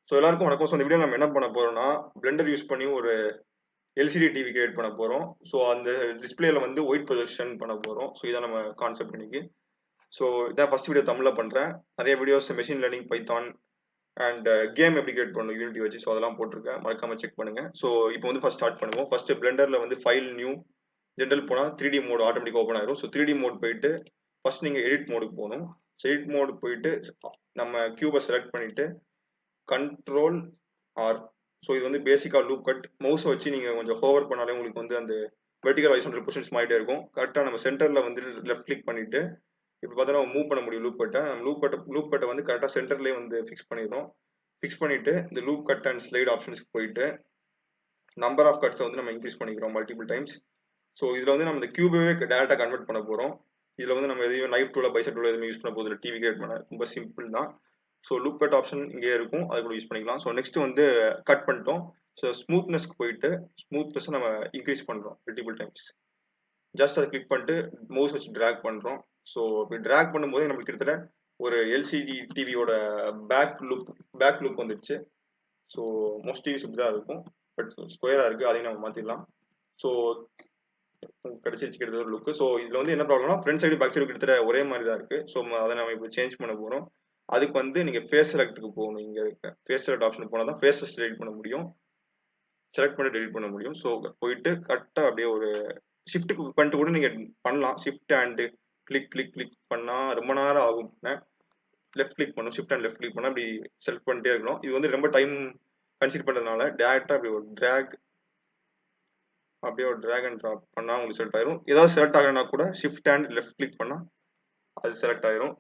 So எல்லாருக்கும் வணக்கம். So இந்த வீடியோ நம்ம என்ன பண்ண போறோம்னா பிளெண்டர் யூஸ் பண்ணி ஒரு எல்சிடி டிவி கிரியேட் பண்ண போறோம். ஸோ அந்த டிஸ்பிளேல வந்து ஒயிட் ப்ரொஜெக்ஷன் பண்ண போறோம். ஸோ இதான் நம்ம கான்செப்ட் இன்னைக்கு. ஸோ இதான் ஃபர்ஸ்ட் வீடியோ தமிழ்ல பண்றேன். நிறைய videos machine learning, Python and game எப்படி கிரியேட் பண்ணணும் யூனிட்டி வச்சு, ஸோ அதெல்லாம் போட்டிருக்கேன். மறக்காம செக் பண்ணுங்க. ஸோ இப்போ வந்து ஃபர்ஸ்ட் ஸ்டார்ட் பண்ணுவோம். ஃபர்ஸ்ட் பிளெண்டர்ல வந்து ஃபைல் நியூ ஜென்ரல் போனா 3D மோட் ஆட்டோமேட்டிக் ஓப்பன் ஆயிரும். ஸோ 3D மோட் போயிட்டு ஃபர்ஸ்ட் நீங்க எடிட் மோடுக்கு போகணும். ஸோ எடிட் மோடு போயிட்டு நம்ம கியூபை செலக்ட் பண்ணிட்டு கண்ட்ரோல் ஆர். ஸோ இது வந்து பேசிக்கா லூப் கட். மவுஸை வச்சு நீங்க கொஞ்சம் ஹோவர் பண்ணாலே உங்களுக்கு வந்து அந்த வெர்டிகல் ஹாரிசான்டல் பொசிஷன்ஸ் மாறிட்டே இருக்கும். கரெக்டாக நம்ம சென்டர்ல வந்து லெஃப்ட் கிளிக் பண்ணிட்டு இப்போ பார்த்தா நம்ம மூவ் பண்ண முடியும் லூப் கட்டை. நம்ம லூப் கட்டை வந்து கரெக்டாக சென்டர்லேயே வந்து ஃபிக்ஸ் பண்ணிடுறோம். ஃபிக்ஸ் பண்ணிட்டு இந்த லூப் கட் அண்ட் ஸ்லைட் ஆப்ஷன்ஸ்க்கு போயிட்டு நம்பர் ஆஃப் கட்ஸை வந்து நம்ம இன்க்ரீஸ் பண்ணிக்கிறோம் மல்டிபிள் டைம்ஸ். ஸோ இதில் வந்து நம்ம இந்த கியூபவே டேரெக்டாக கன்வெர்ட் பண்ண போகிறோம். இதில் வந்து நம்ம எதையும் நைஃப் டூல பைசெட் டூல எதுவுமே யூஸ் பண்ண போதில்லை. டிவி கிரியேட் பண்ண ரொம்ப சிம்பிள் தான். ஸோ லூப் கட் ஆப்ஷன் இங்கே இருக்கும், அது கூட யூஸ் பண்ணிக்கலாம். ஸோ நெக்ஸ்ட் வந்து கட் பண்ணிட்டோம். ஸோ ஸ்மூத்னஸ்க்கு போயிட்டு ஸ்மூத்னஸ் நம்ம இன்க்ரீஸ் பண்ணுறோம் மல்டிபிள் டைம்ஸ். ஜஸ்ட் அதை கிளிக் பண்ணிட்டு மவுஸ் வச்சு ட்ராக் பண்ணுறோம். ஸோ இப்படி ட்ராக் பண்ணும்போது நம்மளுக்கு கிட்டத்தட்ட ஒரு எல்சிடி டிவியோட பேக் லுக் வந்துடுச்சு. ஸோ மோஸ்ட் டிவிஸ் இப்படி தான் இருக்கும், பட் ஸ்கொயராக இருக்குது, அதையும் நம்ம மாற்றிடலாம். ஸோ கிடைச்சிருச்சு கிட்டத்தட்ட ஒரு லுக்கு. ஸோ இதில் வந்து என்ன ப்ராப்ளம்னா ஃப்ரண்ட் சைடு பேக் சைடு கிட்டத்தட்ட ஒரே மாதிரி தான் இருக்குது. ஸோ அதை நம்ம இப்போ சேஞ்ச் பண்ண போகிறோம். அதுக்கு வந்து நீங்கள் ஃபேஸ் செலக்ட்டுக்கு போகணும். இங்கே இருக்க ஃபேஸ் செலக்ட் ஆப்ஷன் போனால் தான் ஃபேஸஸ் டெலிட் பண்ண முடியும், செலக்ட் பண்ணி டெலிட் பண்ண முடியும். ஸோ போயிட்டு கரெக்டாக அப்படியே ஒரு ஷிஃப்ட் பண்ணிட்டு கூட நீங்கள் பண்ணலாம். Shift and click click click பண்ணால் ரொம்ப நேரம் ஆகும். லெஃப்ட் கிளிக் பண்ணணும், ஷிஃப்ட் அண்ட் லெஃப்ட் கிளிக் பண்ணால் அப்படி செலக்ட் பண்ணிட்டே இருக்கணும். இது வந்து ரொம்ப டைம் கன்சிடர் பண்ணுறதுனால டேரெக்டாக அப்படி ஒரு ட்ராக் அப்படியே ஒரு ட்ராக் அண்ட் ட்ராப் பண்ணால் உங்களுக்கு செலக்ட் ஆயிரும். ஏதாவது செலக்ட் ஆகலைன்னா கூட ஷிஃப்ட் அண்ட் லெஃப்ட் கிளிக் பண்ணால் அது செலக்ட் ஆயிரும்.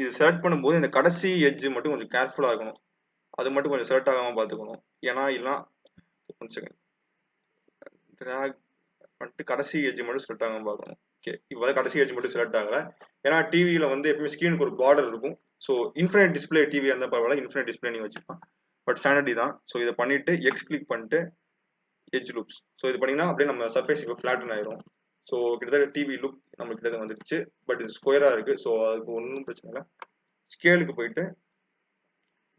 இது செலக்ட் பண்ணும்போது இந்த கடைசி எட்ஜ் மட்டும் கொஞ்சம் கேர்ஃபுல்லாக இருக்கணும். அது மட்டும் கொஞ்சம் செலக்ட் ஆகாமல் பார்த்துக்கணும். ஏன்னா இல்லைனா ஒன் செகண்ட் ட்ராக் பண்ணிட்டு கடைசி எட்ஜ் மட்டும் செலக்ட் ஆகாமல் பார்க்கணும். ஓகே, இப்போ கடைசி எட்ஜ் மட்டும் செலக்ட் ஆகலை. ஏன்னா டிவியில் வந்து எப்பவுமே ஸ்க்ரீனுக்கு ஒரு பார்டர் இருக்கும். ஸோ இன்ஃபினிட் டிஸ்பிளே டிவி அந்த பரவாயில்ல, இன்ஃபினிட் டிஸ்பிளே நீங்கள் வச்சுக்கலாம், பட் ஸ்டாண்டர்ட் தான். ஸோ இதை பண்ணிட்டு எக்ஸ் கிளிக் பண்ணிட்டு எட்ஜ் லூப்ஸ். ஸோ இது பண்ணீங்கன்னா அப்படியே நம்ம சர்ஃபேஸ் இப்போ ஃபிளாட்டன் ஆயிரும். ஸோ கிட்டத்தட்ட டிவி லுக் நம்மளுக்கு கிட்ட வந்துடுச்சு, பட் இது ஸ்கொயராக இருக்குது. ஸோ அதுக்கு ஒன்றும் பிரச்சனை இல்லை. ஸ்கேலுக்கு போயிட்டு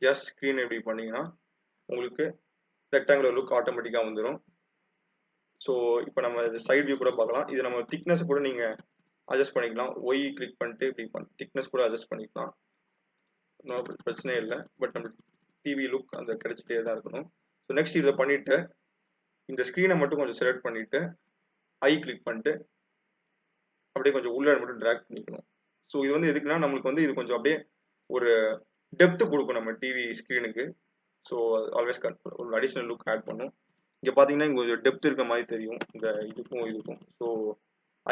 ஜஸ்ட் ஸ்க்ரீன் எப்படி பண்ணீங்கன்னா உங்களுக்கு ரெக்டாங்குலர் லுக் ஆட்டோமேட்டிக்காக வந்துடும். ஸோ இப்போ நம்ம சைட் வியூ கூட பார்க்கலாம். இது நம்ம திக்னஸ் கூட நீங்கள் அட்ஜஸ்ட் பண்ணிக்கலாம். ஒய் கிளிக் பண்ணிட்டு இப்படி திக்னஸ் கூட அட்ஜஸ்ட் பண்ணிக்கலாம், பிரச்சனையே இல்லை. பட் நம்ம டிவி லுக் அந்த கிடைச்சிட்டே தான் இருக்கணும். ஸோ நெக்ஸ்ட் இதை பண்ணிட்டு இந்த ஸ்க்ரீனை மட்டும் கொஞ்சம் செலக்ட் பண்ணிட்டு ஐ கிளிக் பண்ணிட்டு அப்படியே கொஞ்சம் உள்ள மட்டும் ட்ராக் பண்ணிக்கணும். ஸோ இது வந்து எதுக்குன்னா நம்மளுக்கு வந்து இது கொஞ்சம் அப்படியே ஒரு டெப்த் கொடுக்கும் நம்ம டிவி ஸ்க்ரீனுக்கு. ஸோ ஆல்வேஸ் ஒரு அடிஷ்னல் லுக் ஆட் பண்ணும். இங்கே பார்த்தீங்கன்னா இங்கே கொஞ்சம் டெப்த் இருக்க மாதிரி தெரியும் இந்த இதுக்கும். ஸோ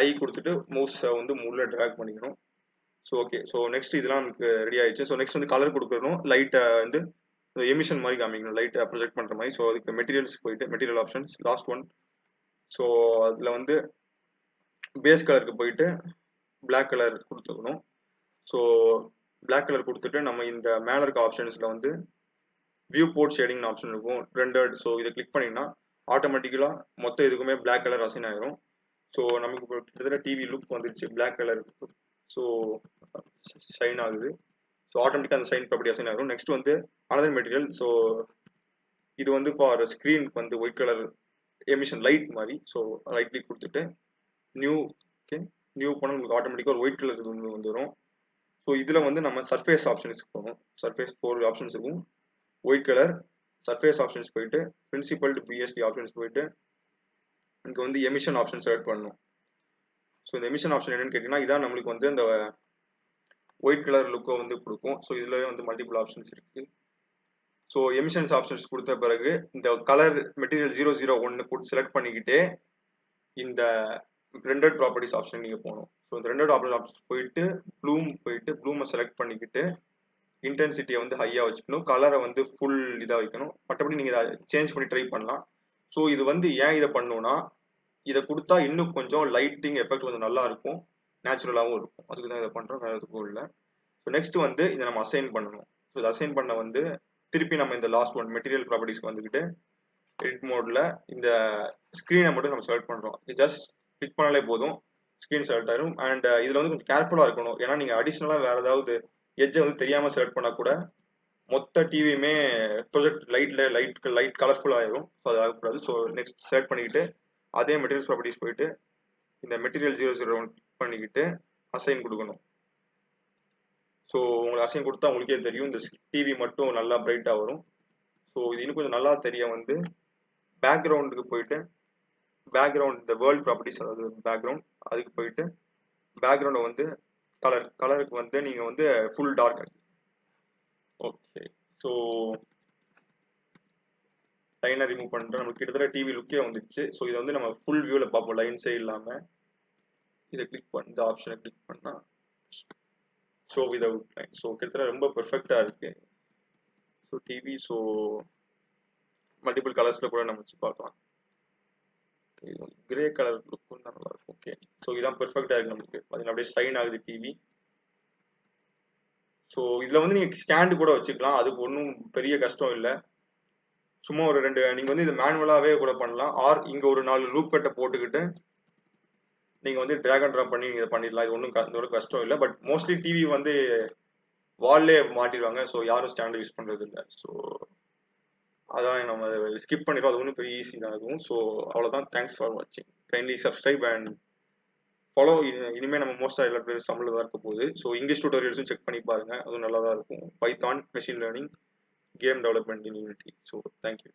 ஐ கொடுத்துட்டு மவுஸை வந்து உள்ள ட்ராக் பண்ணிக்கணும். ஸோ ஓகே, ஸோ நெக்ஸ்ட் இதெல்லாம் நமக்கு ரெடி ஆயிடுச்சு. ஸோ நெக்ஸ்ட் வந்து கலர் கொடுக்கணும். லைட்டை வந்து எமிஷன் மாதிரி காமிக்கணும், லைட்டை ப்ரொஜெக்ட் பண்ணுற மாதிரி. ஸோ அதுக்கு மெட்டீரியல்ஸ் போயிட்டு material options last one. So அதில் வந்து பேஸ் கலருக்கு போயிட்டு பிளாக் கலர் கொடுத்துக்கணும். ஸோ பிளாக் கலர் கொடுத்துட்டு நம்ம இந்த மேலே இருக்க ஆப்ஷன்ஸில் வந்து வியூ போர்ட் ஷேடிங் ஆப்ஷன் இருக்கும், ரெண்டர்ட். ஸோ இதை கிளிக் பண்ணிங்கன்னா ஆட்டோமேட்டிக்கலாக மொத்த இதுக்குமே பிளாக் கலர் அசைன் ஆயிரும். ஸோ நமக்கு இப்போ கிட்டத்தட்ட டிவி லுக் வந்துருச்சு பிளாக் கலர். ஸோ ஷைன் ஆகுது. ஸோ ஆட்டோமேட்டிக்காக அந்த ஷைன் ப்ராப்பர்ட்டி அசைன் ஆகும். நெக்ஸ்ட் வந்து அனதர் மெட்டீரியல். ஸோ இது வந்து ஃபார் ஸ்க்ரீனுக்கு வந்து ஒயிட் கலர் எமிஷன் லைட் மாதிரி. ஸோ ரைட் கிளிக் கொடுத்துட்டு நியூ. ஓகே, நியூ பண்ணால் உங்களுக்கு ஆட்டோமேட்டிக்காக ஒரு ஒயிட் கலர் வந்துடும். ஸோ இதில் வந்து நம்ம சர்ஃபேஸ் ஆப்ஷன்ஸ்க்கு போகணும். சர்ஃபேஸ் 4 ஆப்ஷன்ஸ் இருக்கும். ஒயிட் கலர் சர்ஃபேஸ் ஆப்ஷன்ஸ் போயிட்டு பிரின்சிபல் டு பிஎஸ்டி ஆப்ஷன்ஸ் போயிட்டு இங்கே வந்து எமிஷன் ஆப்ஷன் செலக்ட் பண்ணணும். ஸோ இந்த எமிஷன் ஆப்ஷன் என்னன்னு கேட்டிங்கன்னா இதான் நம்மளுக்கு வந்து அந்த ஒயிட் கலர் லுக்கை வந்து கொடுக்கும். ஸோ இதுலயே வந்து மல்டிபிள் ஆப்ஷன்ஸ் இருக்குது. ஸோ எமிஷன்ஸ் ஆப்ஷன்ஸ் கொடுத்த பிறகு இந்த கலர் மெட்டீரியல் 001 செலக்ட் பண்ணிக்கிட்டே இந்த ரெண்டட் ப்ராப்பர்ட்டிஸ் ஆப்ஷன் நீங்கள் போகணும். ஸோ இந்த ரெண்டட் ஆப்ஷன் போயிட்டு ப்ளூமை செலக்ட் பண்ணிக்கிட்டு இன்டென்சிட்டியை வந்து ஹையாக வச்சுக்கணும், கலரை வந்து ஃபுல் இதாக வைக்கணும். மற்றபடி நீங்கள் இதை சேஞ்ச் பண்ணி ட்ரை பண்ணலாம். ஸோ இது வந்து ஏன் இதை பண்ணணும்னா இதை கொடுத்தா இன்னும் கொஞ்சம் லைட்டிங் எஃபெக்ட் வந்து நல்லா இருக்கும், நேச்சுரலாகவும் இருக்கும். அதுக்கு தான் இதை பண்ணுறோம், வேறு எதுக்கும் இல்லை. ஸோ நெக்ஸ்ட் வந்து இதை நம்ம அசைன் பண்ணணும். ஸோ இதை அசைன் பண்ண வந்து திருப்பி நம்ம இந்த லாஸ்ட் ஒன் மெட்டீரியல் ப்ராப்பர்ட்டிஸ்க்கு வந்துக்கிட்டு எடிட் மோடில் இந்த ஸ்க்ரீனை மட்டும் நம்ம செலக்ட் பண்ணுறோம். ஜஸ்ட் கிளிக் பண்ணாலே போதும், ஸ்க்ரீன் செலக்ட் ஆயிரும். அண்ட் இதில் வந்து கொஞ்சம் கேர்ஃபுல்லாக இருக்கணும். ஏன்னா நீங்கள் அடிஷ்னலாக வேறு ஏதாவது எட்ஜை வந்து தெரியாமல் செலக்ட் பண்ணால் கூட மொத்த டிவியுமே ப்ரொஜெக்ட் லைட் கலர்ஃபுல் ஆயிரும். ஸோ அது ஆகக்கூடாது. ஸோ நெக்ஸ்ட் செலக்ட் பண்ணிக்கிட்டு அதே மெட்டீரியல்ஸ் ப்ராப்பர்ட்டிஸ் போயிட்டு இந்த மெட்டீரியல் 001 பண்ணிக்கிட்டு அசைன் கொடுக்கணும். ஸோ உங்களுக்கு அசைன் கொடுத்தா உங்களுக்கே தெரியும் இந்த டிவி மட்டும் நல்லா பிரைட்டாக வரும். ஸோ இது இன்னும் கொஞ்சம் நல்லா தெரிய வந்து பேக்ரவுண்டுக்கு போயிட்டு பேக்ரவுண்ட் இந்த வேர்ல்ட் ப்ராப்பர்ட்டிஸ், அதாவது பேக்ரவுண்ட், அதுக்கு போயிட்டு பேக்ரவுண்டை வந்து கலருக்கு வந்து நீங்கள் வந்து ஃபுல் டார்க். ஓகே, ஸோ லைனை ரிமூவ் பண்ணிட்டு நமக்கு கிட்டத்தட்ட டிவி லுக்கே வந்துடுச்சு. ஸோ இதை வந்து நம்ம ஃபுல் வியூவில் பார்ப்போம் லைன்ஸே இல்லாமல். இதை கிளிக் பண்ணி இந்த ஆப்ஷனை கிளிக் பண்ணால் ஷோ வித்அவுட் லைன். ஸோ கிட்டத்தட்ட ரொம்ப பெர்ஃபெக்டாக இருக்கு. ஸோ டிவி ஸோ மல்டிபிள் கலர்ஸில் கூட நம்ம வச்சு பார்க்கலாம். இது கிரே கலர் லுக்கும் நல்லா இருக்கும். ஓகே, ஸோ இதான் பெர்ஃபெக்டாக இருக்கு நமக்கு. பார்த்தீங்கன்னா அப்படியே ஷைன் ஆகுது டிவி. ஸோ இதில் வந்து நீங்கள் ஸ்டாண்டு கூட வச்சுக்கலாம், அதுக்கு ஒன்றும் பெரிய கஷ்டம் இல்லை. சும்மா ஒரு 2 நீங்கள் வந்து இதை மேனுவலாகவே கூட பண்ணலாம். ஆர் இங்கே ஒரு 4 லூப் கட்டை போட்டுக்கிட்டு நீங்கள் வந்து ட்ராக் அண்ட் ட்ராப் பண்ணி இதை பண்ணிடலாம். இது ஒன்றும் கஷ்டம் இல்லை. பட் மோஸ்ட்லி டிவி வந்து வால்லே மாட்டிடுவாங்க. ஸோ யாரும் ஸ்டாண்டு யூஸ் பண்ணுறது இல்லை. ஸோ அதான் நம்ம ஸ்கிப் பண்ணிடுவோம். அது ஒன்றும் பெரிய ஈஸி தான் அதுவும். ஸோ அவ்வளோதான். தேங்க்ஸ் ஃபார் வாட்சிங். Kindly subscribe and follow. இனிமேல் நம்ம மோஸ்ட்டாக எல்லா பேரும் தமிழில் தான் இருக்க போகுது. ஸோ இங்கிலீஷ் டியூட்டோரியல்ஸும் செக் பண்ணி பாருங்கள், அதுவும் நல்லா தான் இருக்கும். Python, machine learning, game development இன் யூனிட்டி. So thank you.